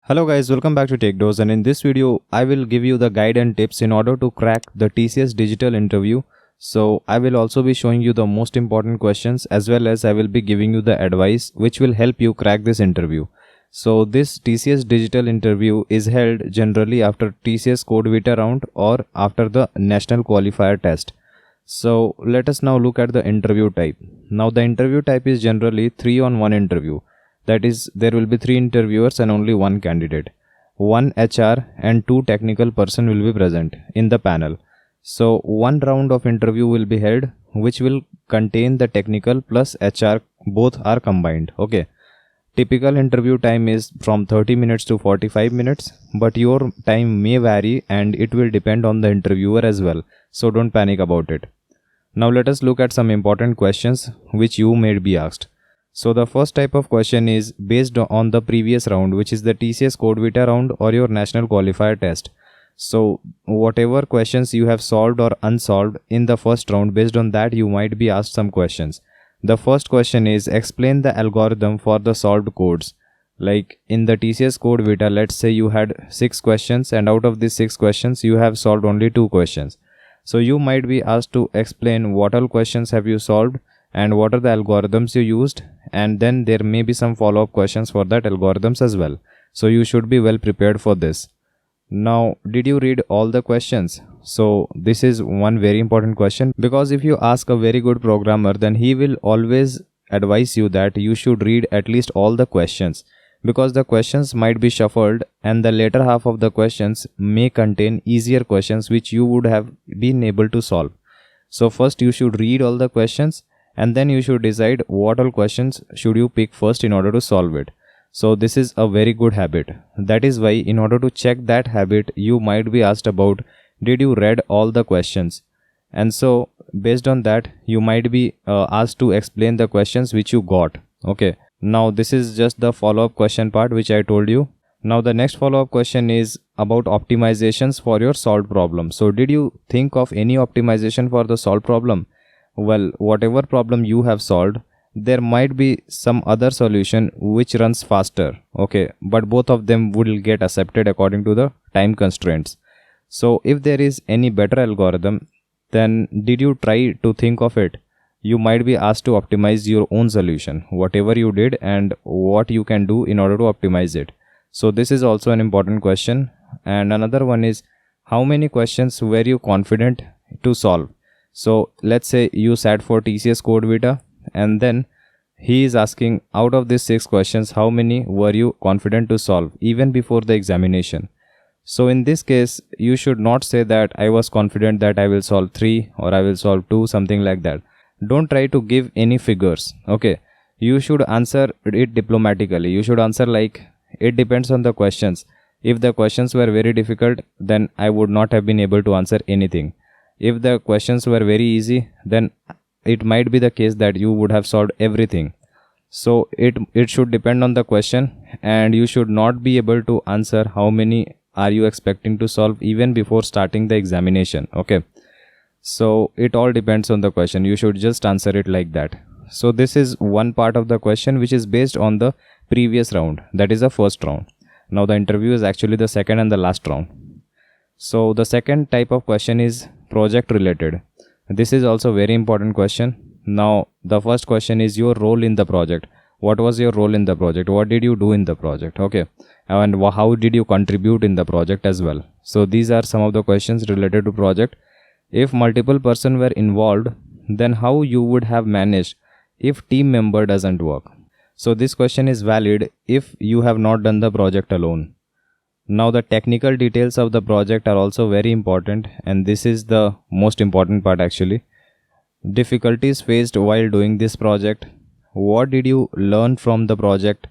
Hello guys, welcome back to TechDose, and in this video I will give you the guide and tips in order to crack the TCS digital interview. So I will also be showing you the most important questions as well as I will be giving you the advice which will help you crack this interview. So this TCS digital interview is held generally after TCS Code Vita round or after the national qualifier test. So let us now look at the interview type. Now the interview type is generally 3-on-1 interview. That is, there will be 3 interviewers and only 1 candidate. 1 HR and 2 technical person will be present in the panel. So one round of interview will be held which will contain the technical plus HR, both are combined. Okay. Typical interview time is from 30 minutes to 45 minutes, but your time may vary and it will depend on the interviewer as well. So don't panic about it. Now let us look at some important questions which you may be asked. So the first type of question is based on the previous round, which is the TCS Code Vita round or your national qualifier test. So whatever questions you have solved or unsolved in the first round, based on that you might be asked some questions. The first question is explain the algorithm for the solved codes. Like in the TCS Code Vita, let's say you had 6 questions and out of these 6 questions you have solved only 2 questions. So you might be asked to explain what all questions have you solved and what are the algorithms you used, and then there may be some follow-up questions for that algorithms as well. So you should be well prepared for this. Now, did you read all the questions? So this is one very important question, because if you ask a very good programmer, then he will always advise you that you should read at least all the questions, because the questions might be shuffled and the later half of the questions may contain easier questions which you would have been able to solve. So first you should read all the questions and then you should decide what all questions should you pick first in order to solve it. So this is a very good habit. That is why in order to check that habit, you might be asked about did you read all the questions, and so based on that you might be asked to explain the questions which you got. Okay, now this is just the follow-up question part which I told you. Now the next follow-up question is about optimizations for your solved problem. So did you think of any optimization for the solved problem? Well, whatever problem you have solved, there might be some other solution which runs faster. Okay, but both of them will get accepted according to the time constraints. So if there is any better algorithm, then did you try to think of it? You might be asked to optimize your own solution, whatever you did and what you can do in order to optimize it. So this is also an important question. And another one is, how many questions were you confident to solve? So let's say you sat for TCS Code Vita and then he is asking out of these 6 questions, how many were you confident to solve even before the examination? So in this case, you should not say that I was confident that I will solve 3 or I will solve 2, something like that. Don't try to give any figures. Okay, you should answer it diplomatically. You should answer like, it depends on the questions. If the questions were very difficult, then I would not have been able to answer anything. If the questions were very easy, then it might be the case that you would have solved everything. So it should depend on the question, and you should not be able to answer how many are you expecting to solve even before starting the examination. Okay, so it all depends on the question. You should just answer it like that. So this is one part of the question which is based on the previous round, that is the first round. Now the interview is actually the second and the last round. So the second type of question is project related. This is also very important question. Now the first question is your role in the project. What was your role in the project? What did you do in the project? Okay, and how did you contribute in the project as well? So these are some of the questions related to project. If multiple persons were involved, then how you would have managed if team member doesn't work? So this question is valid if you have not done the project alone. Now the technical details of the project are also very important, and this is the most important part actually. Difficulties faced while doing this project. What did you learn from the project?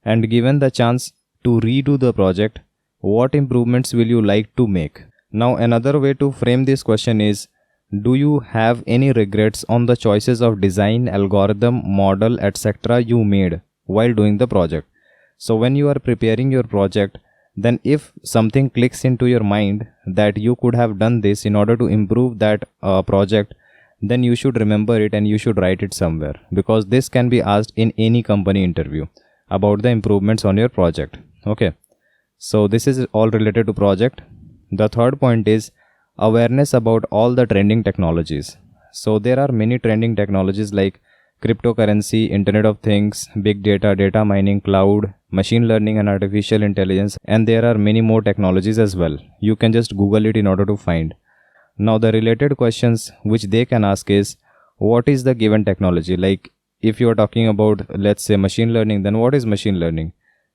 And given the chance to redo the project, what improvements will you like to make? Now another way to frame this question is, do you have any regrets on the choices of design, algorithm, model, etc. you made while doing the project? So when you are preparing your project, then if something clicks into your mind that you could have done this in order to improve that project, then you should remember it and you should write it somewhere, because this can be asked in any company interview about the improvements on your project. Okay, So this is all related to project. The third point is awareness about all the trending technologies. So there are many trending technologies like cryptocurrency, Internet of Things, big data, data mining, cloud, machine learning and artificial intelligence, and there are many more technologies as well. You can just Google it in order to find. Now the related questions which they can ask is, what is the given technology? Like if you are talking about, let's say, machine learning, then what is machine learning?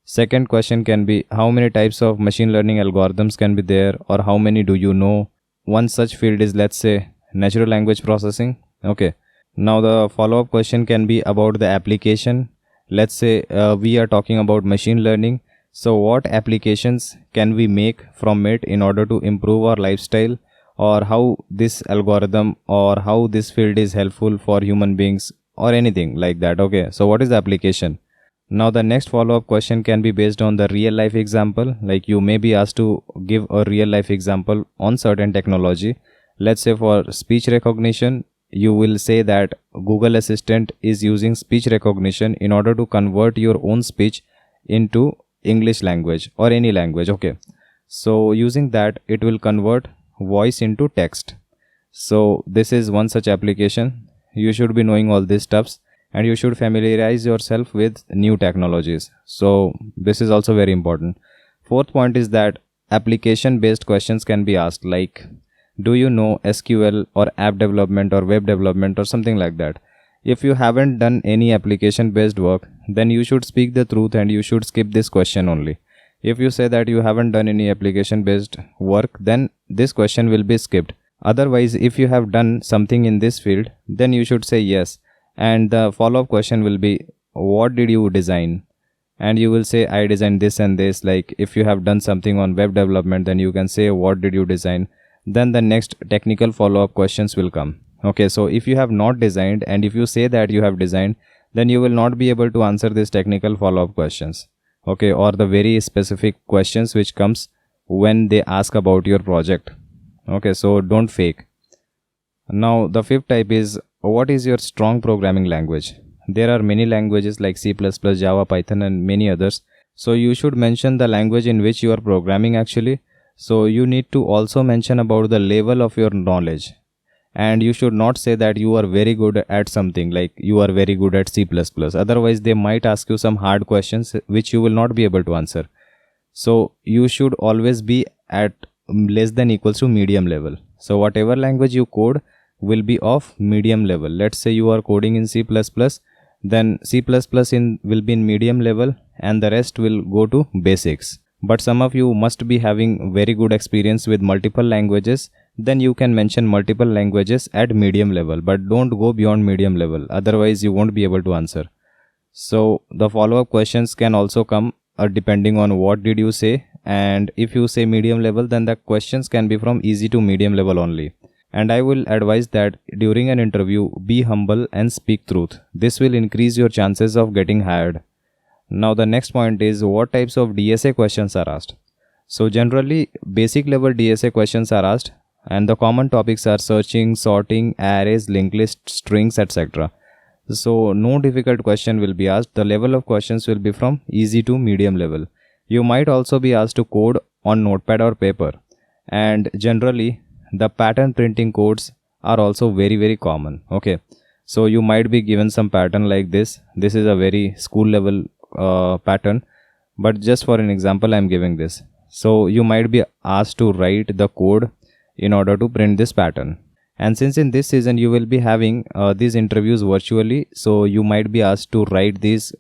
Second question can be, how many types of machine learning algorithms can be there, or how many do you know? One such field is, let's say, natural language processing. Okay. Now the follow-up question can be about the application. Let's say we are talking about machine learning. So what applications can we make from it in order to improve our lifestyle, or how this algorithm or how this field is helpful for human beings or anything like that. Okay, so what is the application? Now the next follow-up question can be based on the real life example. Like you may be asked to give a real life example on certain technology. Let's say for speech recognition, you will say that Google Assistant is using speech recognition in order to convert your own speech into English language or any language. Okay, so using that, it will convert voice into text. So this is one such application. You should be knowing all these stuffs, and you should familiarize yourself with new technologies. So this is also very important. Fourth point is that application based questions can be asked, like, do you know SQL or app development or web development or something like that? If you haven't done any application based work, then you should speak the truth and you should skip this question only. If you say that you haven't done any application based work, then this question will be skipped. Otherwise, if you have done something in this field, then you should say yes. And the follow-up question will be, what did you design? And you will say, I designed this and this. Like if you have done something on web development, then you can say, what did you design? Then the next technical follow-up questions will come. Okay, so if you have not designed and if you say that you have designed, then you will not be able to answer these technical follow-up questions. Okay, or the very specific questions which comes when they ask about your project. Okay, so don't fake. Now the fifth type is, what is your strong programming language? There are many languages like C++, Java, Python and many others. So you should mention the language in which you are programming actually. So you need to also mention about the level of your knowledge. And you should not say that you are very good at something, like you are very good at C++. Otherwise they might ask you some hard questions which you will not be able to answer. So you should always be at less than equals to medium level. So whatever language you code will be of medium level. Let's say you are coding in C++, then C++ will be in medium level and the rest will go to basics. But some of you must be having very good experience with multiple languages, then you can mention multiple languages at medium level, but don't go beyond medium level, otherwise you won't be able to answer. So the follow-up questions can also come depending on what did you say, and if you say medium level, then the questions can be from easy to medium level only. And I will advise that during an interview, be humble and speak truth. This will increase your chances of getting hired. Now the next point is, what types of DSA questions are asked? So generally basic level DSA questions are asked, and the common topics are searching, sorting, arrays, linked list, strings, etc. So no difficult question will be asked. The level of questions will be from easy to medium level. You might also be asked to code on notepad or paper, and generally the pattern printing codes are also very common. Okay, so you might be given some pattern like this. This is a very school level pattern, but just for an example I am giving this. So you might be asked to write the code in order to print this pattern. And since in this season you will be having these interviews virtually, so you might be asked to write these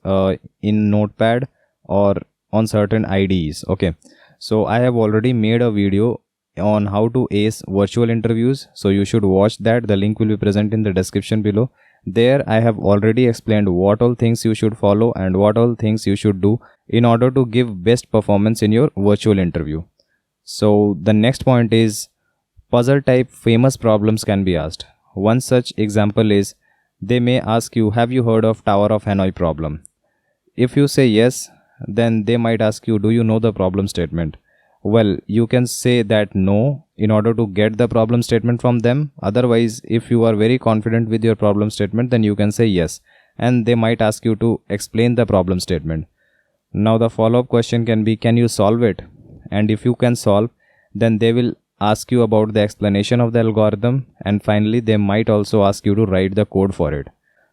in notepad or on certain IDEs. Okay, so I have already made a video on how to ace virtual interviews, so you should watch that. The link will be present in the description below. There I have already explained what all things you should follow and what all things you should do in order to give best performance in your virtual interview. So the next point is, puzzle type famous problems can be asked. One such example is, they may ask you, have you heard of Tower of Hanoi problem? If you say yes, then they might ask you, do you know the problem statement? Well, you can say that no in order to get the problem statement from them. Otherwise, if you are very confident with your problem statement, then you can say yes, and they might ask you to explain the problem statement. Now the follow-up question can be, can you solve it? and if you can solve, then they will ask you about the explanation of the algorithm, and finally they might also ask you to write the code for it.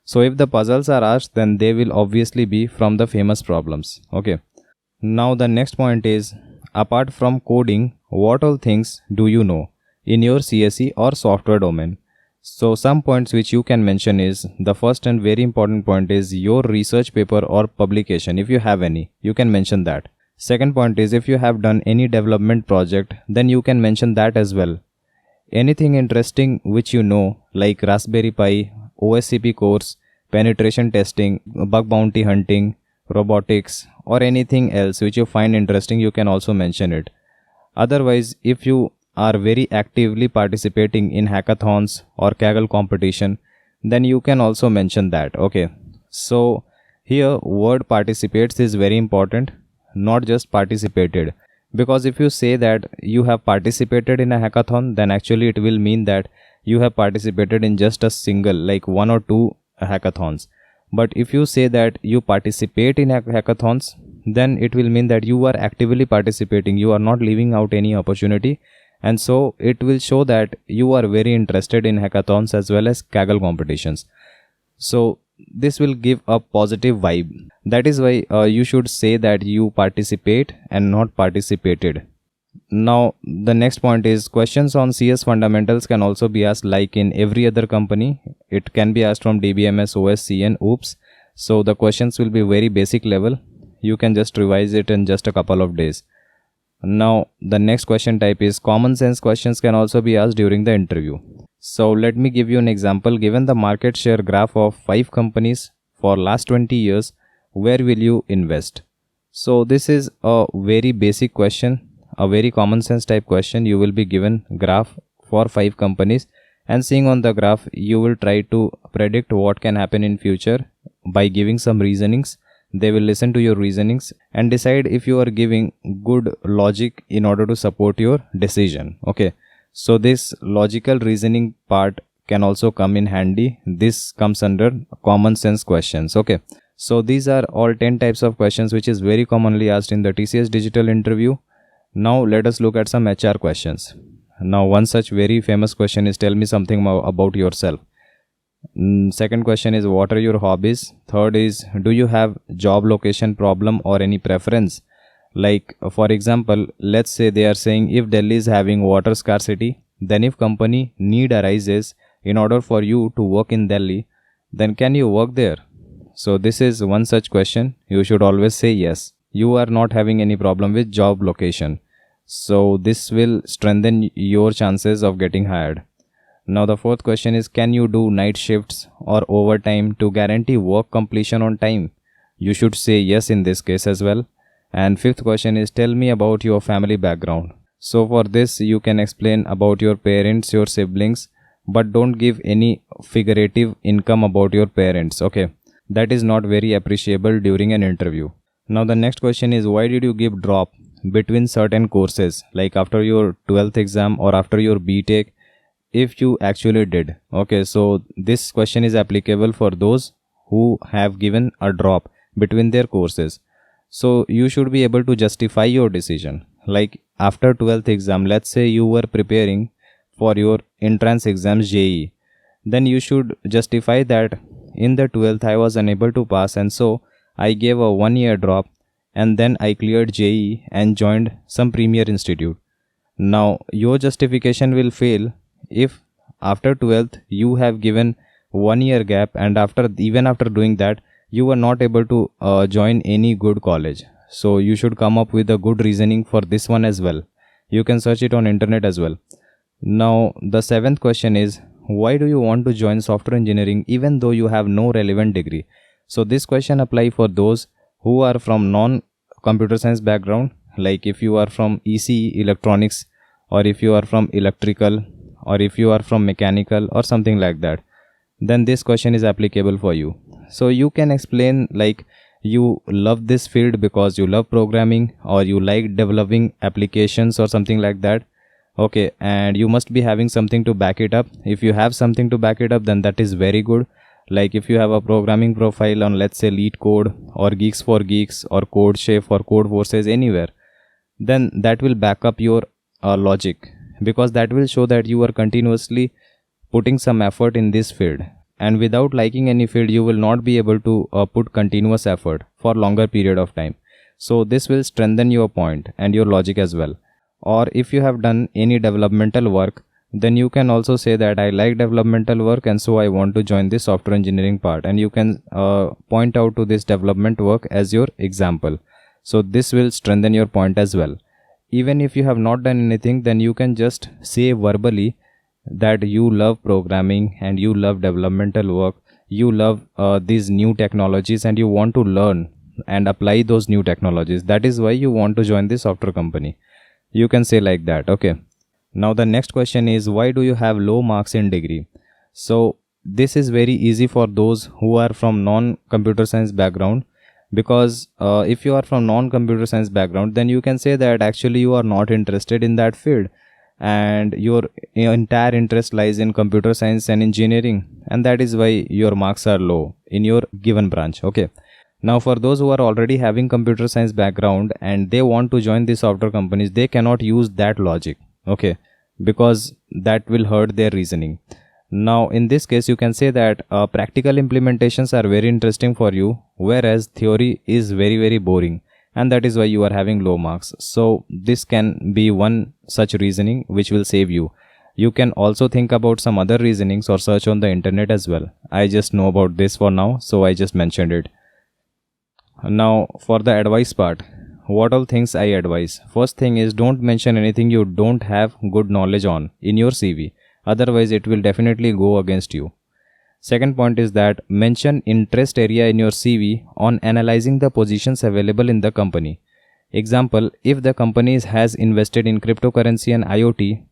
So if the puzzles are asked, then they will obviously be from the famous problems. Okay. Now the next point is, apart from coding, what all things do you know in your CSE or software domain? So some points which you can mention is, the first and very important point is your research paper or publication. If you have any, you can mention that. Second point is, if you have done any development project, then you can mention that as well. Anything interesting which you know, like Raspberry Pi, OSCP course, penetration testing, bug bounty hunting, robotics, or anything else which you find interesting, you can also mention it. Otherwise, if you are very actively participating in hackathons or Kaggle competition, then you can also mention that. Okay, so here word participates is very important, not just participated, because if you say that you have participated in a hackathon, then actually it will mean that you have participated in just a single, like 1 or 2 hackathons. But if you say that you participate in hackathons, then it will mean that you are actively participating, you are not leaving out any opportunity, and so it will show that you are very interested in hackathons as well as Kaggle competitions. So this will give a positive vibe. That is why you should say that you participate and not participated. Now the next point is, questions on CS fundamentals can also be asked like in every other company. It can be asked from DBMS, OSCN, OOPS. So the questions will be very basic level. You can just revise it in just a couple of days. Now the next question type is, common sense questions can also be asked during the interview. So let me give you an example. Given the market share graph of 5 companies for last 20 years, where will you invest? So this is a very basic question, a very common sense type question. You will be given graph for 5 companies, and seeing on the graph you will try to predict what can happen in future by giving some reasonings. They will listen to your reasonings and decide if you are giving good logic in order to support your decision. Okay, so this logical reasoning part can also come in handy. This comes under common sense questions. Okay, so these are all 10 types of questions which is very commonly asked in the TCS digital interview. Now let us look at some HR questions. Now one such very famous question is, tell me something about yourself. Second question is, what are your hobbies? Third is, do you have job location problem or any preference? Like for example, let's say they are saying, if Delhi is having water scarcity, then if company need arises in order for you to work in Delhi, then can you work there? So this is one such question. You should always say yes. You are not having any problem with job location. So this will strengthen your chances of getting hired. Now the fourth question is, can you do night shifts or overtime to guarantee work completion on time? You should say yes in this case as well. And fifth question is, tell me about your family background. So for this you can explain about your parents, your siblings, but don't give any figurative income about your parents. Okay, that is not very appreciable during an interview. Now the next question is, why did you give drop between certain courses, like after your 12th exam or after your BTech, if you actually did? Okay, so this question is applicable for those who have given a drop between their courses. So you should be able to justify your decision. Like after 12th exam, let's say you were preparing for your entrance exams JEE, then you should justify that in the 12th I was unable to pass, and so I gave a 1-year drop, and then I cleared JEE and joined some premier institute. Now your justification will fail if after 12th you have given 1-year gap, and even after doing that you were not able to join any good college. So you should come up with a good reasoning for this one as well. You can search it on internet as well. Now the 7th question is, why do you want to join software engineering even though you have no relevant degree? So this question apply for those who are from non-computer science background, like if you are from ECE electronics, or if you are from electrical, or if you are from mechanical or something like that, then this question is applicable for you. So you can explain like you love this field because you love programming, or you like developing applications or something like that. Okay, and you must be having something to back it up. If you have something to back it up, then that is very good. Like if you have a programming profile on, let's say, LeetCode or Geeks for Geeks or CodeChef or Codeforces, anywhere, then that will back up your logic, because that will show that you are continuously putting some effort in this field. And without liking any field, you will not be able to put continuous effort for longer period of time. So this will strengthen your point and your logic as well. Or if you have done any developmental work, then you can also say that I like developmental work and so I want to join this software engineering part, and you can point out to this development work as your example. So this will strengthen your point as well. Even if you have not done anything, then you can just say verbally that you love programming and you love developmental work, you love these new technologies and you want to learn and apply those new technologies. That is why you want to join this software company. You can say like that. Okay. Now the next question is, why do you have low marks in degree? So this is very easy for those who are from non-computer science background, because if you are from non-computer science background, then you can say that actually you are not interested in that field and your entire interest lies in computer science and engineering, and that is why your marks are low in your given branch. Okay. Now for those who are already having computer science background and they want to join these software companies, they cannot use that logic. Okay, because that will hurt their reasoning. Now in this case you can say that practical implementations are very interesting for you, whereas theory is very boring, and that is why you are having low marks. So this can be one such reasoning which will save you. You can also think about some other reasonings or search on the internet as well. I just know about this for now, so I just mentioned it. Now for the advice part, what all things I advise. First thing is, don't mention anything you don't have good knowledge on in your CV, otherwise it will definitely go against you. Second point is that mention interest area in your CV on analyzing the positions available in the company. Example, if the company has invested in cryptocurrency and IoT,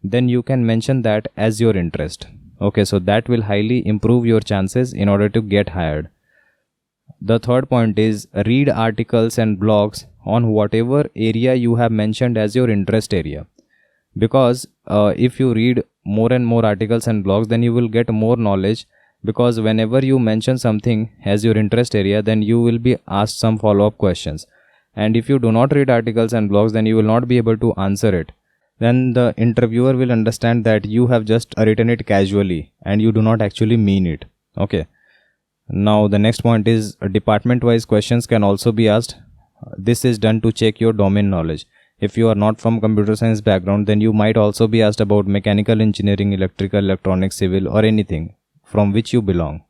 then you can mention that as your interest. Okay, so that will highly improve your chances in order to get hired. The third point is, read articles and blogs on whatever area you have mentioned as your interest area, because if you read more and more articles and blogs, then you will get more knowledge, because whenever you mention something as your interest area, then you will be asked some follow-up questions, and if you do not read articles and blogs, then you will not be able to answer it. Then the interviewer will understand that you have just written it casually and you do not actually mean it. Okay. Now the next point is, department wise questions can also be asked. This is done to check your domain knowledge. If you are not from computer science background, then you might also be asked about mechanical engineering, electrical, electronics, civil, or anything from which you belong.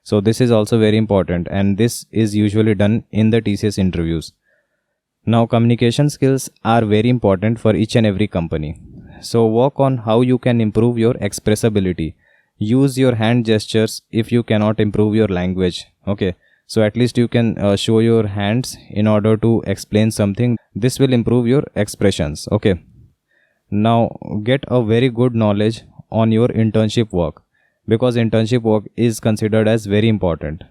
So this is also very important, and this is usually done in the TCS interviews. Now communication skills are very important for each and every company. So work on how you can improve your expressibility. Use your hand gestures if you cannot improve your language. Okay, so at least you can show your hands in order to explain something. This will improve your expressions. Okay, now get a very good knowledge on your internship work, because internship work is considered as very important.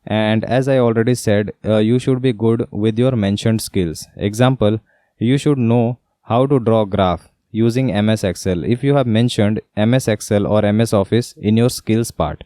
And as I already said, you should be good with your mentioned skills. Example, you should know how to draw graph using MS Excel if you have mentioned MS Excel or MS Office in your skills part.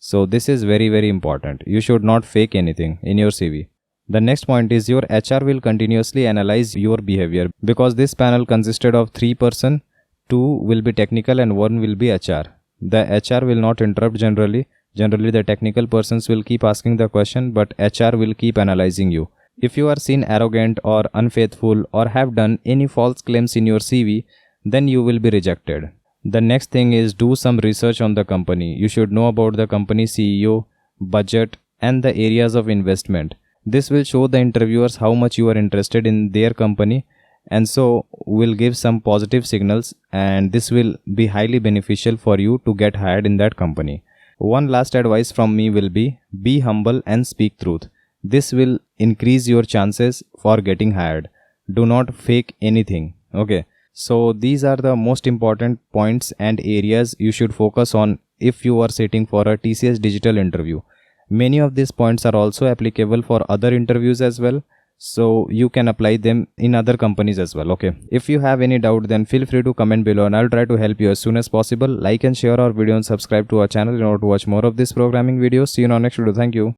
So this is very important. You should not fake anything in your CV. The next point is, your HR will continuously analyze your behavior, because this panel consisted of 3 persons, 2 will be technical and 1 will be HR. The HR will not interrupt generally. Generally the technical persons will keep asking the question, but HR will keep analyzing you. If you are seen arrogant or unfaithful or have done any false claims in your CV, then you will be rejected. The next thing is, do some research on the company. You should know about the company CEO, budget, and the areas of investment. This will show the interviewers how much you are interested in their company, and so will give some positive signals, and this will be highly beneficial for you to get hired in that company. One last advice from me will be humble and speak truth. This will increase your chances for getting hired. Do not fake anything. Okay. So these are the most important points and areas you should focus on if you are sitting for a TCS digital interview. Many of these points are also applicable for other interviews as well, so you can apply them in other companies as well. Okay. If you have any doubt, then feel free to comment below and I'll try to help you as soon as possible. Like and share our video and subscribe to our channel in order to watch more of these programming videos. See you in our next video. Thank you.